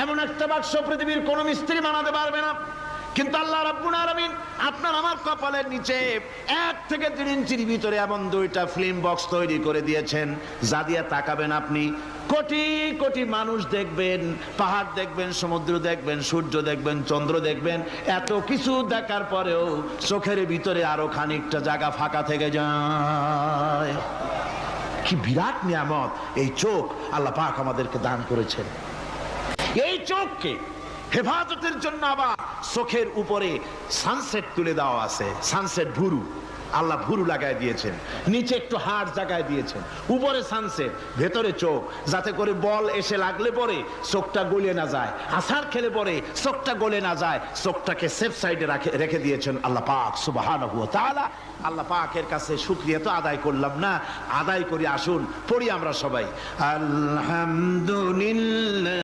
এমন একটা বাক্স পৃথিবীর কোন মিস্ত্রি বানাতে পারবে না। কিন্তু আল্লাহ রাব্বুল আলামিন আপনার আমার কপালের নিচে 1 থেকে 3 ইঞ্চির ভিতরে এমন 2টা ফিল্ম বক্স তৈরি করে দিয়েছেন, যা দিয়ে তাকাবেন আপনি কোটি কোটি মানুষ দেখবেন, পাহাড় দেখবেন, সমুদ্র দেখবেন, সূর্য দেখবেন, চন্দ্র দেখবেন। এত কিছু দেখার পরেও চোখের ভিতরে আরো খানিকটা জায়গা ফাঁকা থেকে যায়। কি বিরাট নিয়ামত এই চোখ আল্লাহ পাক আমাদেরকে দান করেছেন। এই চোখকে হেফাজতের জন্য আবার চোখের উপরে সানসেট তুলে দেওয়া আছে। সানসেট ভুরু, আল্লাহ ভুরু লাগায় দিয়েছেন, নিচে একটু হাড় জায়গায় দিয়েছেন, উপরে সানসেট, ভেতরে চোখ, যাতে করে বল এসে লাগলে পরে চোখটা গলে না যায়, আছাড় খেলে পরে চোখটা গলে না যায়। চোখটাকে সেফ সাইডে রেখে দিয়েছেন আল্লাহ পাক সুবহানাহু ওয়া তাআলা। আল্লাহ পাকের কাছে শুকরিয়া তো আদায় করলাম না, আদায় করি। আসুন পড়ি আমরা সবাই আলহামদুলিল্লাহ।